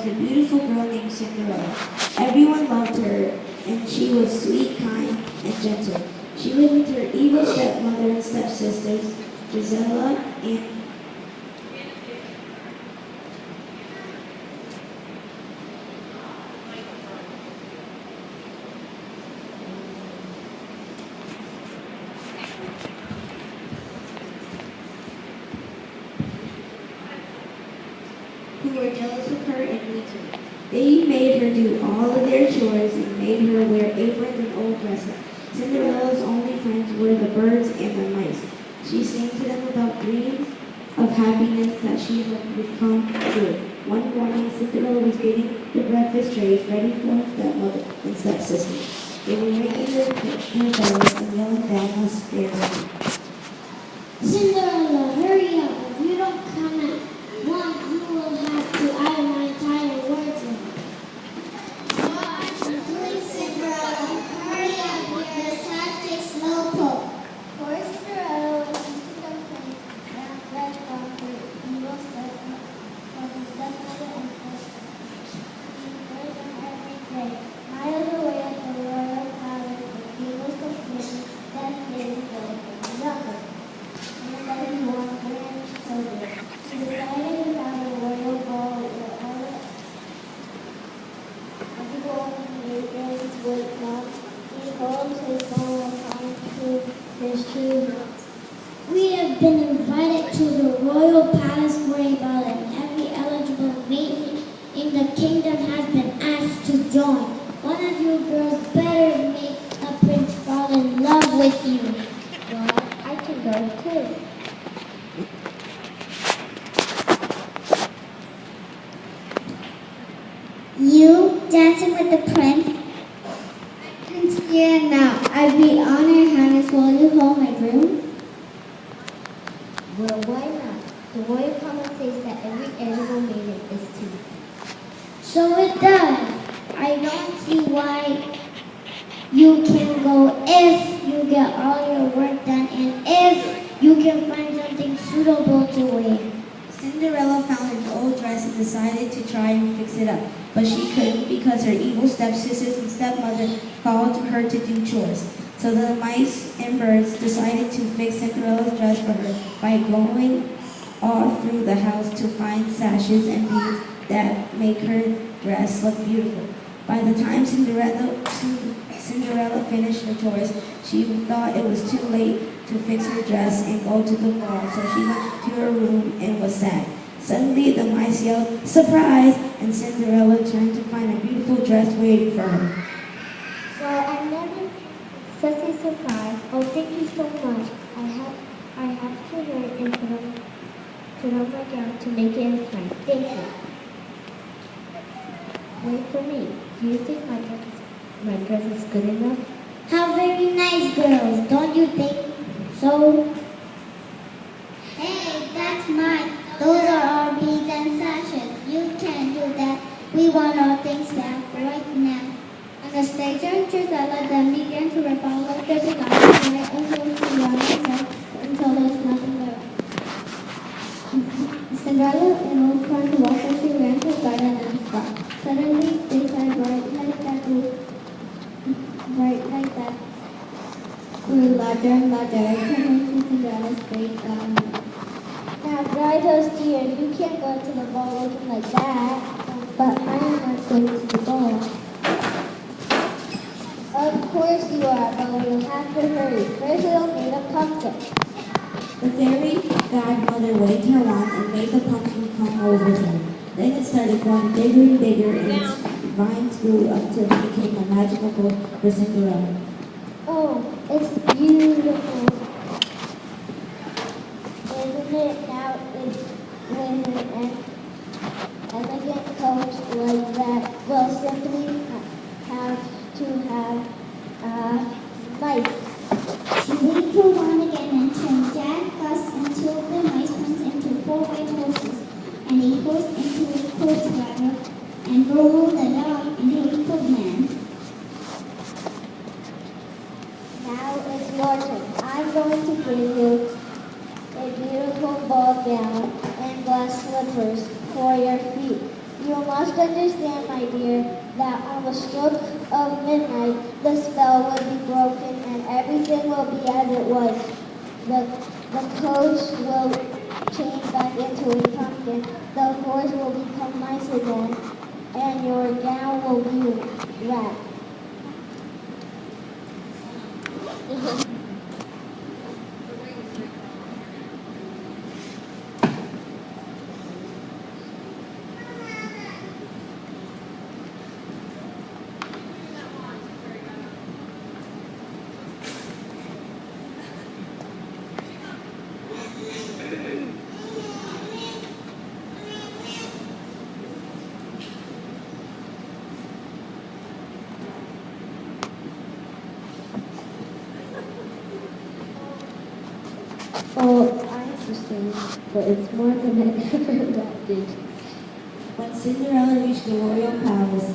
was a beautiful girl named Cinderella. Everyone loved her, and she was sweet, kind, and gentle. She lived with her evil stepmother and stepsisters, Gisela and who were jealous of her and weak her. They made her do all of their chores and made her wear aprons and old dresses. Cinderella's only friends were the birds and the mice. She sang to them about dreams of happiness that she hoped would come true. One morning, Cinderella was getting the breakfast trays ready for her stepmother and stepsister. They were ringing their bells and yelling down the stairs. Cinderella, hurry up. If you don't come at once, you will have to add my entire wardrobe. What are you doing, Cinderella? Hurry up with the sad slow pull. Poor Cinderella was into the place and fled from her evil stepmother and stepsister. She heard them every day. Miles away at the royal palace, the king was complaining that he didn't go any younger. And that he wanted grandchildren. She decided to have a royal ball where all the golden maidens would come. He hoped his son would find his true love. We have been invited to the royal palace for a ball, and every eligible maiden in the kingdom has been asked to join. One of you girls better make a prince fall in love with you. Well, I can go too. You dancing with the prince? Prince here now. I'd be honored, Highness. Will you hold my broom? Well, why not? The royal common says that every eligible maiden is to. So it does. I don't see why you can go if you get all your work done and if you can find something suitable to wear. Cinderella found an old dress and decided to try and fix it up, but she couldn't because her evil stepsisters and stepmother called her to do chores. So the mice and birds decided to fix Cinderella's dress for her by going all through the house to find sashes and beads that make her dress look beautiful. By the time Cinderella finished her chores, she thought it was too late to fix her dress and go to the ball, so she went to her room and was sad. Suddenly, the mice yelled, "Surprise!" and Cinderella turned to find a beautiful dress waiting for her. Well, I never such a surprise. Oh, thank you so much. I have to hurry and put on my gown to make it in time. Thank you. Wait for me. Do you think my dress is good enough? How very nice, girls. Don't you think so? Hey, that's mine. Those are our beads and sashes. You can't do that. We want our things back right now. Anastasia and Gisela then began to rip all of their belongings right until until there was nothing left. Cinderella and old friend walked as she ran to the garden and stopped. Suddenly, they saw a bright light that grew larger and larger, coming to Cinderella's great gown. Now, bridals dear, you can't go to the ball looking like that. But I am not going to the ball. Of course you are, but we'll have to hurry. First we'll need a pumpkin. The fairy godmother waved her wand and made the pumpkin come over them. Then it started growing bigger and bigger, and its vines grew up until it became a magical boat for Cinderella. Oh, it's beautiful. Isn't it? Now it's when an elegant coach like that will simply have to have mice. She waved her wand again and turned Jack, Gus, and two of the mice went into 4 white horses, and a horse into a coach driver, and Bruno the dog into a footman. Now it's your turn. I'm going to give you a beautiful ball gown and glass slippers for your feet. You must understand, my dear, that on the stroke of midnight, the spell will be broken and everything will be as it was. The coach will change back into a pumpkin, the horse will become nice again, and your gown will be wrapped. Oh, I understand, but it's more than I ever imagined. When Cinderella reached the royal palace,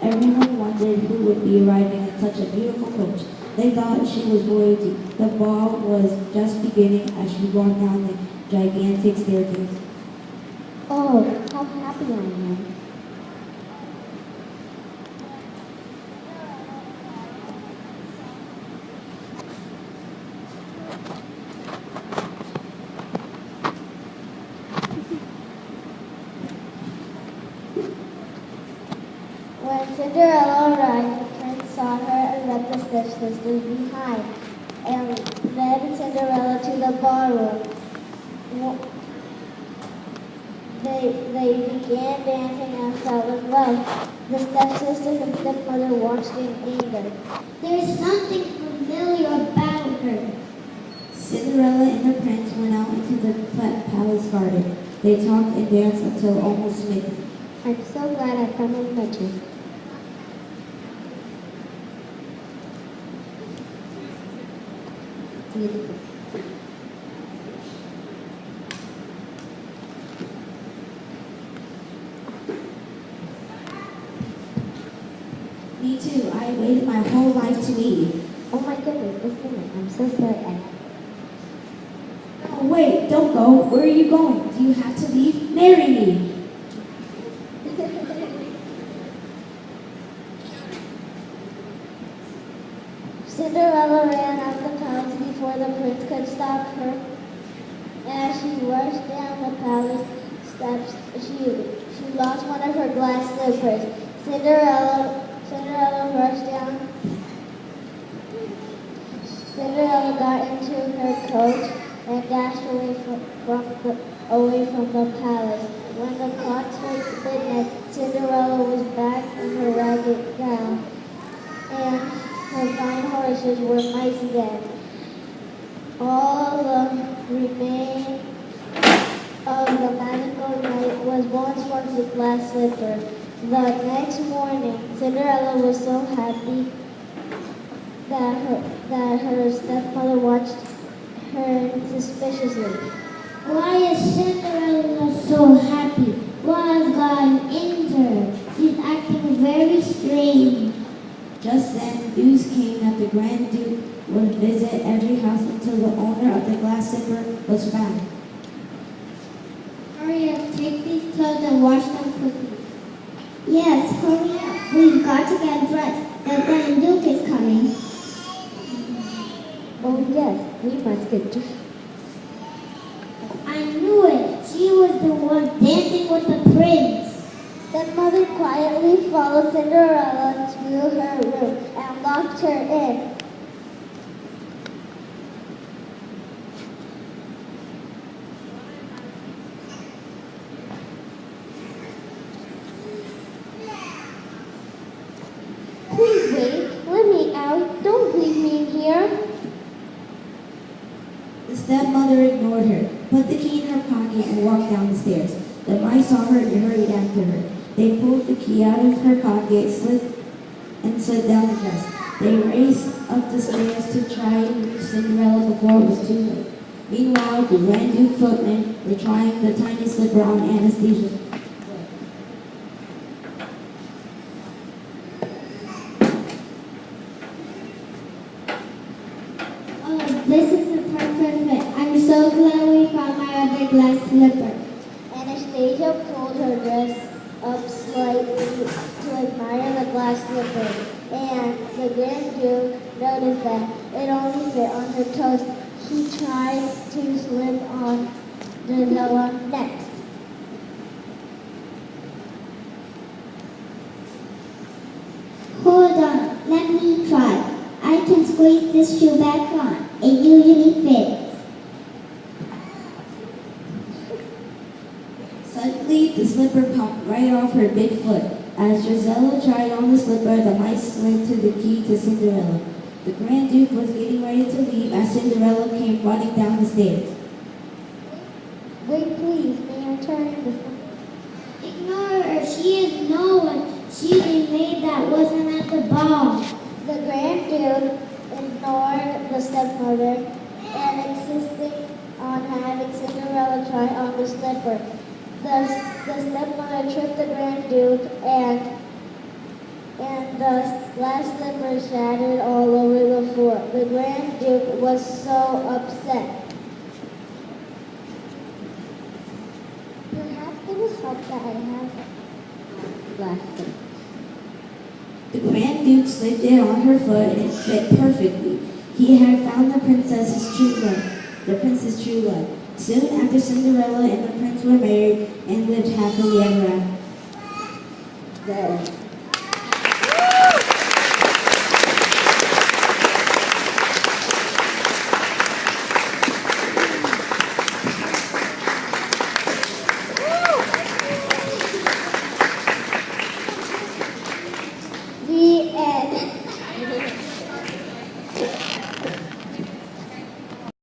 everyone wondered who would be arriving in such a beautiful coach. They thought she was royalty. The ball was just beginning as she walked down the gigantic staircase. Oh, how happy I am. When Cinderella arrived, the prince saw her and left the stepsisters behind, and led Cinderella to the ballroom. They began dancing and fell in love. The stepsisters and stepmother watched in anger. There's something familiar about her. Cinderella and the prince went out into the palace garden. They talked and danced until almost midnight. I'm so glad I finally met you. Beautiful. Me too. I waited my whole life to meet you. Oh my goodness, it's midnight. I'm so sorry. Oh, wait, don't go. Where are you going? Do you have to leave? Marry me. Cinderella ran out the palace before the prince could stop her. As she rushed down the palace steps, she lost one of her glass slippers. Cinderella rushed down. Cinderella got into her coach and dashed away from the palace. When the clock struck midnight, Cinderella was back in her ragged gown, and her fine horses were mice again. All the remain of the magical night was once more the glass slipper. The next morning, Cinderella was so happy that her stepmother watched her suspiciously. Why is Cinderella so happy? What has gotten into her? She's acting very strange. Just then, news came that the Grand Duke would visit every house until the owner of the glass slipper was found. Hurry up, take these clothes and wash them quickly. Yes, hurry up. We've got to get dressed. The Grand Duke is coming. Oh yes, we must get dressed. I knew it. She was the one dancing with the prince. Stepmother quietly followed Cinderella to her room and locked her in. Please wait. Let me out. Don't leave me in here. The stepmother ignored her, put the key in her pocket, and walked down the stairs. The mice saw her and hurried after her. They pulled the key out of her pocket, slipped down the dress. They raced up the stairs to try and reach Cinderella before it was too late. Meanwhile, the Grand Duke footmen were trying the tiny slipper on Anastasia. Oh, this is the perfect fit. I'm so glad we found my other glass slipper. Anastasia pulled her dress up to admire the glass slipper, and the Grand Duke noticed that it only fit on her toes. He tried to slip on Cinderella next. Hold on, let me try. I can squeeze this shoe back on. It usually fits. Suddenly, the slipper popped right off her big foot. As Gisela tried on the slipper, the mice slid to the key to Cinderella. The Grand Duke was getting ready to leave as Cinderella came running down the stairs. Wait, please, may I turn the Ignore her. She is no one. She's a maid that wasn't at the ball. The Grand Duke ignored the stepmother and insisted on having Cinderella try on the slipper. The stepmother tripped the Grand Duke and the glass slipper shattered all over the floor. The Grand Duke was so upset. Perhaps it will help that I have glass slipper. The Grand Duke slipped it on her foot and it fit perfectly. He had found the princess true love. Soon after, Cinderella and the prince were married and lived happily ever after.